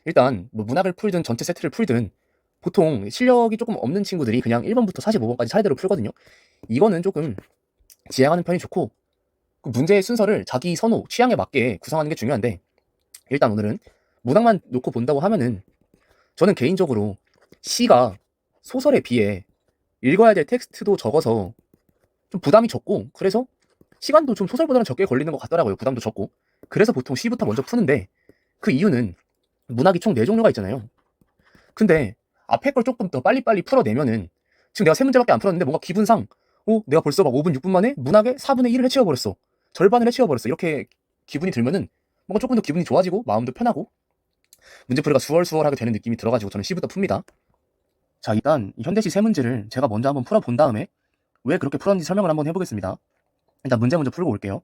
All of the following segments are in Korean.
일단 뭐 문학을 풀든 전체 세트를 풀든 보통 실력이 조금 없는 친구들이 그냥 1번부터 45번까지 차례대로 풀거든요. 이거는 조금 지양하는 편이 좋고, 그 문제의 순서를 자기 선호, 취향에 맞게 구성하는 게 중요한데, 일단 오늘은 문학만 놓고 본다고 하면은 저는 개인적으로 시가 소설에 비해 읽어야 될 텍스트도 적어서 좀 부담이 적고, 그래서 시간도 좀 소설보다는 적게 걸리는 것 같더라고요. 부담도 적고. 그래서 보통 시부터 먼저 푸는데, 그 이유는 문학이 총 4종류가 있잖아요. 근데 앞에 걸 조금 더 빨리빨리 풀어내면은, 지금 내가 3문제밖에 안 풀었는데 뭔가 기분상 내가 벌써 막 5분 6분 만에 문학의 4분의 1을 해치워버렸어, 절반을 해치워버렸어, 이렇게 기분이 들면은 뭔가 조금 더 기분이 좋아지고 마음도 편하고 문제풀이가 수월수월하게 되는 느낌이 들어가지고 저는 C부터 풉니다. 자, 일단 이 현대시 3문제를 제가 먼저 한번 풀어본 다음에 왜 그렇게 풀었는지 설명을 한번 해보겠습니다. 일단 문제 먼저 풀고 올게요.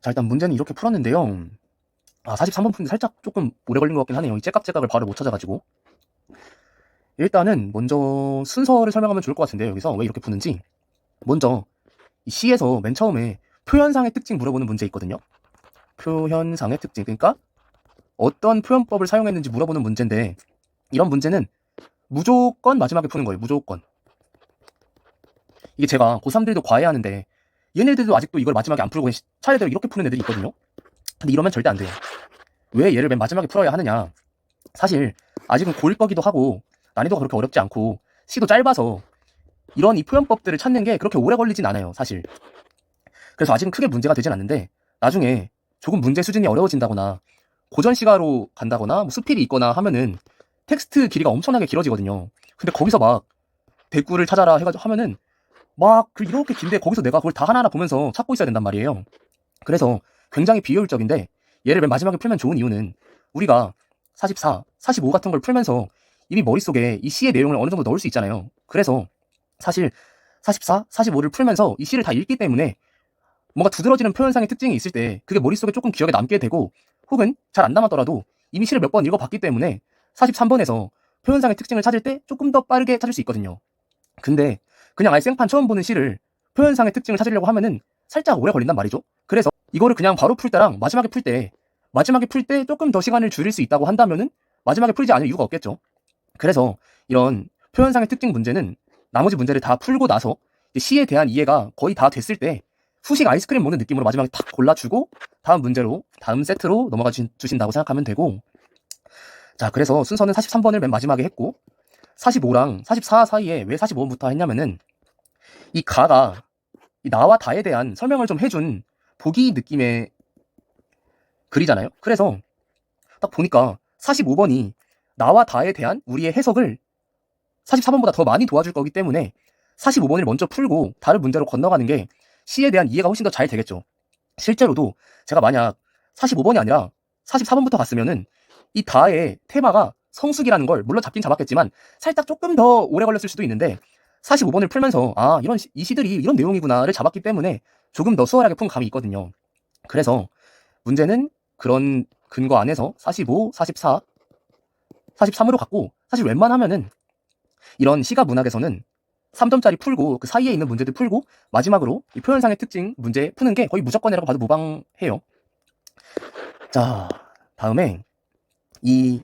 자, 일단 문제는 이렇게 풀었는데요. 43번 푸는데 살짝 조금 오래 걸린 것 같긴 하네요. 이 째깍째깍을 바로 못 찾아가지고. 일단은 먼저 순서를 설명하면 좋을 것 같은데요. 여기서 왜 이렇게 푸는지. 먼저 이 C에서 맨 처음에 표현상의 특징 물어보는 문제 있거든요. 표현상의 특징, 그러니까 어떤 표현법을 사용했는지 물어보는 문제인데, 이런 문제는 무조건 마지막에 푸는 거예요. 무조건. 이게 제가 고3들도 과외하는데 얘네들도 아직도 이걸 마지막에 안 풀고 차례대로 이렇게 푸는 애들이 있거든요. 근데 이러면 절대 안 돼요. 왜 얘를 맨 마지막에 풀어야 하느냐. 사실 아직은 고1 거기도 하고 난이도가 그렇게 어렵지 않고 시도 짧아서 이런 이 표현법들을 찾는 게 그렇게 오래 걸리진 않아요, 사실. 그래서 아직은 크게 문제가 되진 않는데, 나중에 조금 문제 수준이 어려워진다거나 고전 시가로 간다거나 뭐 수필이 있거나 하면은 텍스트 길이가 엄청나게 길어지거든요. 근데 거기서 막 대꾸를 찾아라 해가지고 하면은 막 이렇게 긴데 거기서 내가 그걸 다 하나하나 보면서 찾고 있어야 된단 말이에요. 그래서 굉장히 비효율적인데, 얘를 맨 마지막에 풀면 좋은 이유는 우리가 44, 45 같은 걸 풀면서 이미 머릿속에 이 시의 내용을 어느 정도 넣을 수 있잖아요. 그래서 사실 44, 45를 풀면서 이 시를 다 읽기 때문에 뭔가 두드러지는 표현상의 특징이 있을 때 그게 머릿속에 조금 기억에 남게 되고, 혹은 잘 안 남았더라도 이미 시를 몇 번 읽어봤기 때문에 43번에서 표현상의 특징을 찾을 때 조금 더 빠르게 찾을 수 있거든요. 근데 그냥 아예 생판 처음 보는 시를 표현상의 특징을 찾으려고 하면은 살짝 오래 걸린단 말이죠. 그래서 이거를 그냥 바로 풀 때랑 마지막에 풀 때 조금 더 시간을 줄일 수 있다고 한다면은 마지막에 풀지 않을 이유가 없겠죠. 그래서 이런 표현상의 특징 문제는 나머지 문제를 다 풀고 나서 시에 대한 이해가 거의 다 됐을 때 후식 아이스크림 먹는 느낌으로 마지막에 탁 골라주고 다음 세트로 넘어가 주신다고 생각하면 되고, 자, 그래서 순서는 43번을 맨 마지막에 했고 45랑 44 사이에 왜 45번부터 했냐면은 이 가가 이 나와 다에 대한 설명을 좀 해준 보기 느낌의 글이잖아요. 그래서 딱 보니까 45번이 나와 다에 대한 우리의 해석을 44번보다 더 많이 도와줄 거기 때문에 45번을 먼저 풀고 다른 문제로 건너가는 게 시에 대한 이해가 훨씬 더 잘 되겠죠. 실제로도 제가 만약 45번이 아니라 44번부터 갔으면은 이 다의 테마가 성숙이라는 걸 물론 잡긴 잡았겠지만 살짝 조금 더 오래 걸렸을 수도 있는데 45번을 풀면서 이 시들이 이런 내용이구나를 잡았기 때문에 조금 더 수월하게 푼 감이 있거든요. 그래서 문제는 그런 근거 안에서 45, 44, 43으로 갔고, 사실 웬만하면은 이런 시가 문학에서는 3점짜리 풀고 그 사이에 있는 문제들 풀고 마지막으로 이 표현상의 특징 문제 푸는 게 거의 무조건이라고 봐도 무방해요. 자, 다음에 이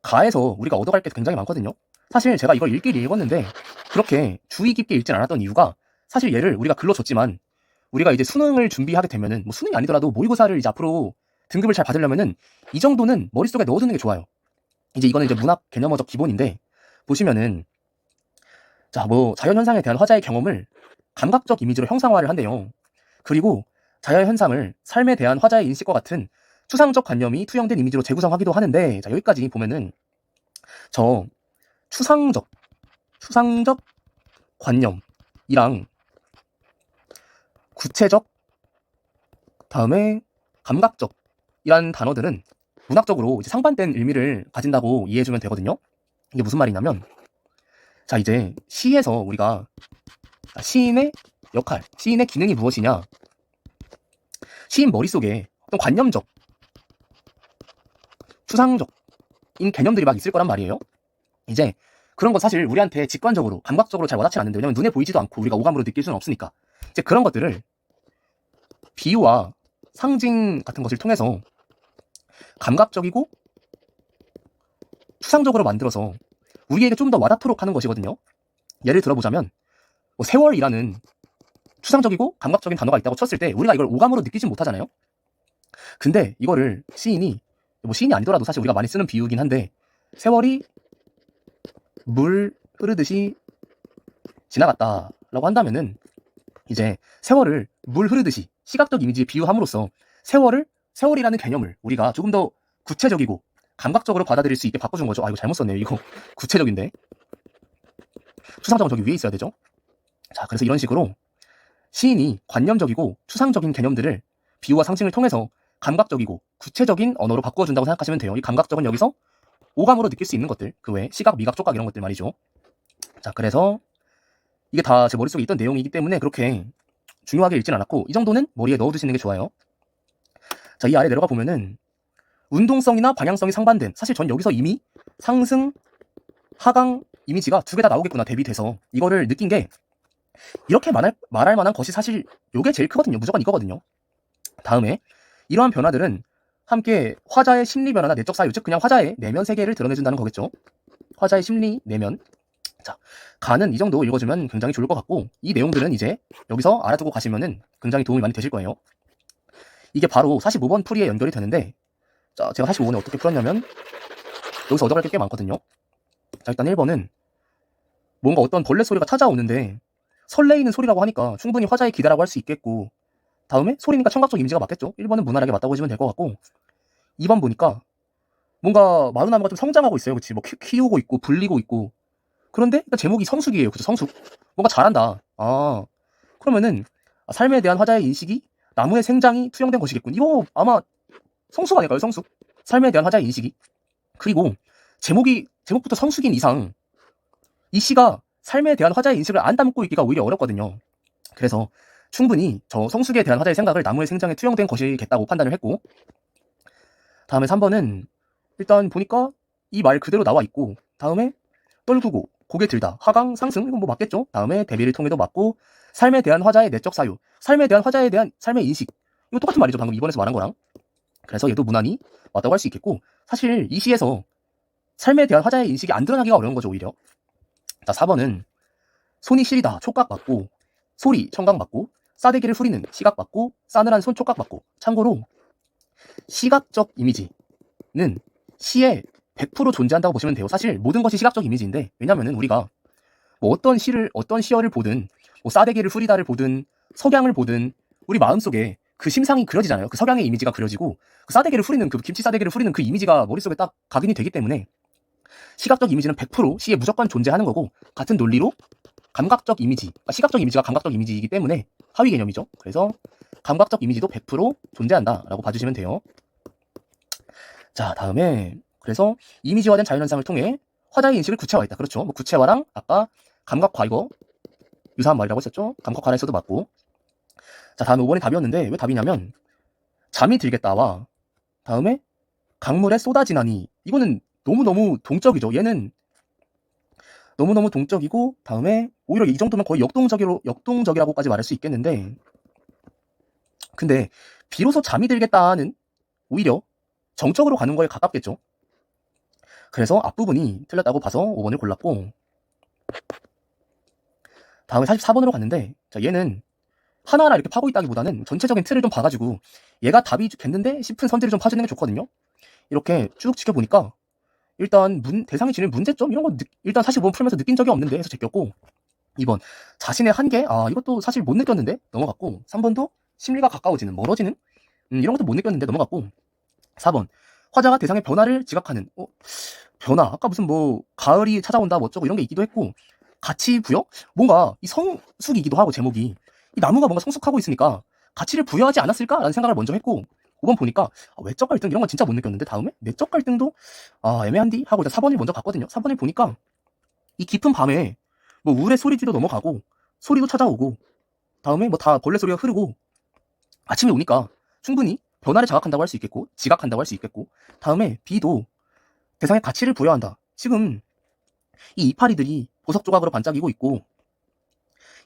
가에서 우리가 얻어갈 게 굉장히 많거든요. 사실 제가 이걸 읽긴 읽었는데 그렇게 주의 깊게 읽진 않았던 이유가, 사실 얘를 우리가 글로 줬지만 우리가 이제 수능을 준비하게 되면은 뭐 수능이 아니더라도 모의고사를 이제 앞으로 등급을 잘 받으려면은 이 정도는 머릿속에 넣어두는 게 좋아요. 이제 이거는 이제 문학 개념어적 기본인데, 보시면은 자, 뭐 자연현상에 대한 화자의 경험을 감각적 이미지로 형상화를 한대요. 그리고 자연현상을 삶에 대한 화자의 인식과 같은 추상적 관념이 투영된 이미지로 재구성하기도 하는데, 자, 여기까지 보면은 저 추상적 관념이랑 구체적, 다음에 감각적이라는 단어들은 문학적으로 이제 상반된 의미를 가진다고 이해해주면 되거든요. 이게 무슨 말이냐면, 자, 이제 시에서 우리가 시인의 역할, 시인의 기능이 무엇이냐, 시인 머릿속에 어떤 관념적, 추상적인 개념들이 막 있을 거란 말이에요. 이제 그런 거 사실 우리한테 직관적으로 감각적으로 잘 와닿지 않는데, 왜냐면 눈에 보이지도 않고 우리가 오감으로 느낄 수는 없으니까 이제 그런 것들을 비유와 상징 같은 것을 통해서 감각적이고 추상적으로 만들어서 우리에게 좀 더 와닿도록 하는 것이거든요. 예를 들어보자면 뭐 세월이라는 추상적이고 감각적인 단어가 있다고 쳤을 때 우리가 이걸 오감으로 느끼진 못하잖아요. 근데 이거를 시인이, 뭐 시인이 아니더라도 사실 우리가 많이 쓰는 비유긴 한데, 세월이 물 흐르듯이 지나갔다라고 한다면은 이제 세월을 물 흐르듯이 시각적 이미지에 비유함으로써 세월이라는 개념을 우리가 조금 더 구체적이고 감각적으로 받아들일 수 있게 바꿔준 거죠. 이거 잘못 썼네요. 이거 구체적인데 추상적은 저기 위에 있어야 되죠. 자, 그래서 이런 식으로 시인이 관념적이고 추상적인 개념들을 비유와 상징을 통해서 감각적이고 구체적인 언어로 바꿔준다고 생각하시면 돼요. 이 감각적은 여기서 오감으로 느낄 수 있는 것들, 그 외에 시각, 미각, 촉각 이런 것들 말이죠. 자, 그래서 이게 다 제 머릿속에 있던 내용이기 때문에 그렇게 중요하게 읽진 않았고, 이 정도는 머리에 넣어두시는 게 좋아요. 자, 이 아래 내려가 보면은 운동성이나 방향성이 상반된, 사실 전 여기서 이미 상승, 하강 이미지가 두 개 다 나오겠구나 대비돼서 이거를 느낀 게, 이렇게 말할 만한 것이 사실 요게 제일 크거든요. 무조건 이거거든요. 다음에 이러한 변화들은 함께 화자의 심리 변화나 내적 사유, 즉 그냥 화자의 내면 세계를 드러내준다는 거겠죠. 화자의 심리, 내면. 자, 가는 이 정도 읽어주면 굉장히 좋을 것 같고, 이 내용들은 이제 여기서 알아두고 가시면은 굉장히 도움이 많이 되실 거예요. 이게 바로 45번 풀이에 연결이 되는데, 자, 제가 45번에 어떻게 풀었냐면 여기서 얻어갈 게 꽤 많거든요. 자, 일단 1번은 뭔가 어떤 벌레 소리가 찾아오는데 설레이는 소리라고 하니까 충분히 화자의 기대라고 할 수 있겠고, 다음에 소리니까 청각적 이미지가 맞겠죠. 1번은 무난하게 맞다고 보시면 될 것 같고, 2번 보니까 뭔가 마루나무가 좀 성장하고 있어요. 그치? 뭐 키우고 있고 불리고 있고. 그런데 일단 제목이 성숙이에요. 그죠? 성숙. 뭔가 잘한다. 그러면은 삶에 대한 화자의 인식이 나무의 생장이 투영된 것이겠군. 이거 아마 성숙 아닐까요? 성숙. 삶에 대한 화자의 인식이. 그리고 제목부터 성숙인 이상 이 시가 삶에 대한 화자의 인식을 안 담고 있기가 오히려 어렵거든요. 그래서 충분히 저 성숙에 대한 화자의 생각을 나무의 생장에 투영된 것이겠다고 판단을 했고, 다음에 3번은 일단 보니까 이 말 그대로 나와 있고, 다음에 떨구고 고개 들다, 하강, 상승, 이건 뭐 맞겠죠? 다음에 대비를 통해도 맞고, 삶에 대한 화자의 내적 사유, 삶에 대한 화자에 대한 삶의 인식, 이거 똑같은 말이죠. 방금 2번에서 말한 거랑. 그래서 얘도 무난히 맞다고 할 수 있겠고, 사실 이 시에서 삶에 대한 화자의 인식이 안 드러나기가 어려운 거죠, 오히려. 자, 4번은 손이 시리다, 촉각 맞고, 소리, 청각 맞고, 싸대기를 후리는 시각 맞고, 싸늘한 손 촉각 맞고. 참고로 시각적 이미지는 시에 100% 존재한다고 보시면 돼요. 사실 모든 것이 시각적 이미지인데, 왜냐면은 우리가 뭐 어떤 시어를 보든, 뭐 싸대기를 후리다를 보든, 석양을 보든, 우리 마음속에 그 심상이 그려지잖아요. 그 석양의 이미지가 그려지고, 그 싸대기를 후리는, 그 김치 싸대기를 후리는 그 이미지가 머릿속에 딱 각인이 되기 때문에, 시각적 이미지는 100% 시에 무조건 존재하는 거고, 같은 논리로 감각적 이미지, 시각적 이미지가 감각적 이미지이기 때문에 하위 개념이죠. 그래서 감각적 이미지도 100% 존재한다라고 봐주시면 돼요. 자, 다음에 그래서 이미지화된 자연현상을 통해 화자의 인식을 구체화했다. 그렇죠. 뭐 구체화랑 아까 감각화, 이거 유사한 말이라고 했었죠. 감각화라 했어도 맞고. 자, 다음에 5번이 답이었는데 왜 답이냐면 잠이 들겠다와 다음에 강물에 쏟아지나니, 이거는 너무너무 동적이죠. 얘는 너무너무 동적이고, 다음에 오히려 이 정도면 거의 역동적이라고까지 말할 수 있겠는데, 근데 비로소 잠이 들겠다는 오히려 정적으로 가는 거에 가깝겠죠. 그래서 앞부분이 틀렸다고 봐서 5번을 골랐고, 다음에 44번으로 갔는데, 자, 얘는 하나하나 이렇게 파고 있다기보다는 전체적인 틀을 좀 봐가지고 얘가 답이 됐는데 싶은 선들을 좀 파주는 게 좋거든요. 이렇게 쭉 지켜보니까 일단 대상이 지닌 문제점 이런 건 일단 사실 뭐 풀면서 느낀 적이 없는데 해서 제꼈고, 2번 자신의 한계, 이것도 사실 못 느꼈는데 넘어갔고, 3번도 심리가 가까워지는, 멀어지는, 이런 것도 못 느꼈는데 넘어갔고, 4번 화자가 대상의 변화를 지각하는, 변화, 아까 무슨 뭐 가을이 찾아온다 뭐 어쩌고 이런 게 있기도 했고, 가치 부여? 뭔가 이 성숙이기도 하고, 제목이 이 나무가 뭔가 성숙하고 있으니까 가치를 부여하지 않았을까라는 생각을 먼저 했고, 5번 보니까 외적 갈등 이런 건 진짜 못 느꼈는데, 다음에 내적 갈등도 애매한디 하고 4번을 먼저 갔거든요. 4번을 보니까 이 깊은 밤에 뭐 우울의 소리도 넘어가고, 소리도 찾아오고, 다음에 뭐 다 벌레 소리가 흐르고, 아침에 오니까 충분히 변화를 자각한다고 할 수 있겠고, 지각한다고 할 수 있겠고, 다음에 B도 대상의 가치를 부여한다. 지금 이 이파리들이 보석 조각으로 반짝이고 있고,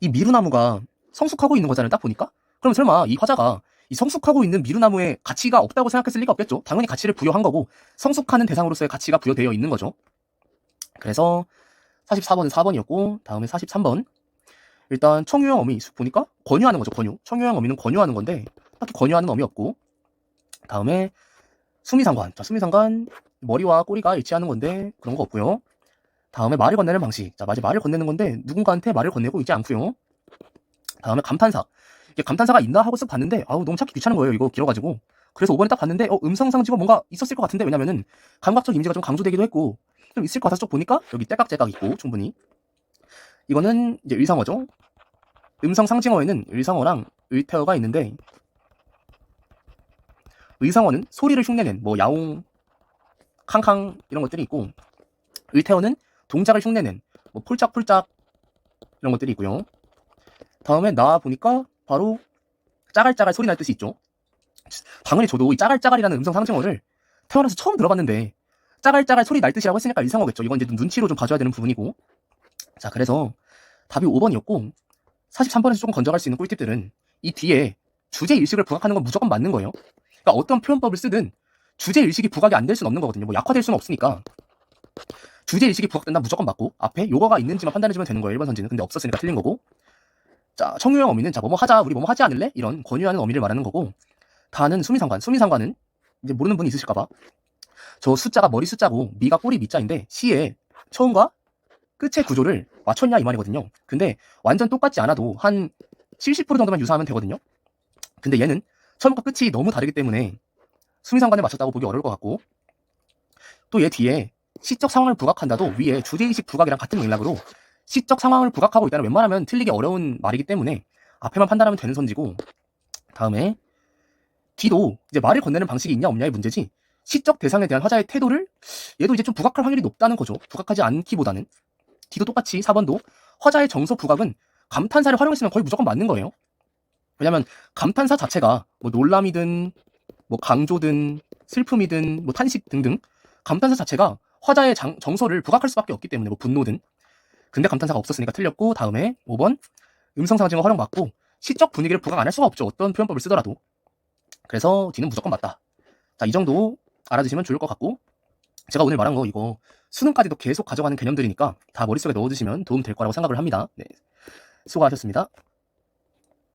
이 미루나무가 성숙하고 있는 거잖아요. 딱 보니까. 그럼 설마 이 화자가 이 성숙하고 있는 미루나무에 가치가 없다고 생각했을 리가 없겠죠. 당연히 가치를 부여한 거고, 성숙하는 대상으로서의 가치가 부여되어 있는 거죠. 그래서 44번은 4번이었고, 다음에 43번. 일단 청유형 어미 보니까 권유하는 거죠. 권유. 청유형 어미는 권유하는 건데 딱히 권유하는 어미였고, 다음에 수미상관. 자, 수미상관 머리와 꼬리가 일치하는 건데 그런 거 없고요. 다음에 말을 건네는 방식. 자, 말을 건네는 건데 누군가한테 말을 건네고 있지 않고요. 다음에 감탄사. 이게 감탄사가 있나 하고 쓱 봤는데 너무 찾기 귀찮은 거예요. 이거 길어가지고. 그래서 5번에 딱 봤는데 음성상지가 뭔가 있었을 것 같은데, 왜냐면은 감각적 이미지가 좀 강조되기도 했고 좀 있을 것 같아서 쭉 보니까 여기 떼깍떼깍 있고, 충분히 이거는 이제 의상어죠. 음성 상징어에는 의상어랑 의태어가 있는데, 의상어는 소리를 흉내낸 뭐 야옹, 캉캉 이런 것들이 있고, 의태어는 동작을 흉내낸 뭐 폴짝폴짝 이런 것들이 있고요. 다음에 나와 보니까 바로 짜갈짜갈 소리 날 뜻이 있죠. 당연히 저도 이 짜갈짜갈이라는 음성 상징어를 태어나서 처음 들어봤는데 짜갈짜갈 소리 날 뜻이라고 했으니까 의상어겠죠. 이건 이제 눈치로 좀 봐줘야 되는 부분이고. 자, 그래서 답이 5번이었고, 43번에서 조금 건져갈 수 있는 꿀팁들은 이 뒤에 주제의식을 부각하는 건 무조건 맞는 거예요. 그러니까 어떤 표현법을 쓰든 주제의식이 부각이 안 될 수는 없는 거거든요. 뭐 약화될 수는 없으니까 주제의식이 부각된다 무조건 맞고, 앞에 요거가 있는지만 판단해주면 되는 거예요. 1번 선지는. 근데 없었으니까 틀린 거고. 자, 청유형 어미는 자, 뭐뭐 하자, 우리 뭐뭐 하지 않을래? 이런 권유하는 어미를 말하는 거고, 다는 수미상관. 수미상관은 이제 모르는 분이 있으실까봐, 저 숫자가 머리 숫자고 미가 꼬리 미자인데 시에 처음과 끝의 구조를 맞췄냐 이 말이거든요. 근데 완전 똑같지 않아도 한 70% 정도만 유사하면 되거든요. 근데 얘는 처음과 끝이 너무 다르기 때문에 수미상관에 맞췄다고 보기 어려울 것 같고, 또 얘 뒤에 시적 상황을 부각한다도 위에 주제의식 부각이랑 같은 맥락으로 시적 상황을 부각하고 있다는, 웬만하면 틀리기 어려운 말이기 때문에 앞에만 판단하면 되는 선지고, 다음에 D도 이제 말을 건네는 방식이 있냐 없냐의 문제지, 시적 대상에 대한 화자의 태도를 얘도 이제 좀 부각할 확률이 높다는 거죠. 부각하지 않기보다는. D도 똑같이 4번도 화자의 정서 부각은 감탄사를 활용했으면 거의 무조건 맞는 거예요. 왜냐면 감탄사 자체가 뭐 놀람이든 뭐 강조든 슬픔이든 뭐 탄식 등등 감탄사 자체가 화자의 정서를 부각할 수밖에 없기 때문에, 뭐 분노든. 근데 감탄사가 없었으니까 틀렸고, 다음에 5번 음성상징어 허용받고 시적 분위기를 부각 안 할 수가 없죠. 어떤 표현법을 쓰더라도. 그래서 D는 무조건 맞다. 자, 이 정도 알아두시면 좋을 것 같고, 제가 오늘 말한 거 이거 수능까지도 계속 가져가는 개념들이니까 다 머릿속에 넣어두시면 도움 될 거라고 생각을 합니다. 네, 수고하셨습니다.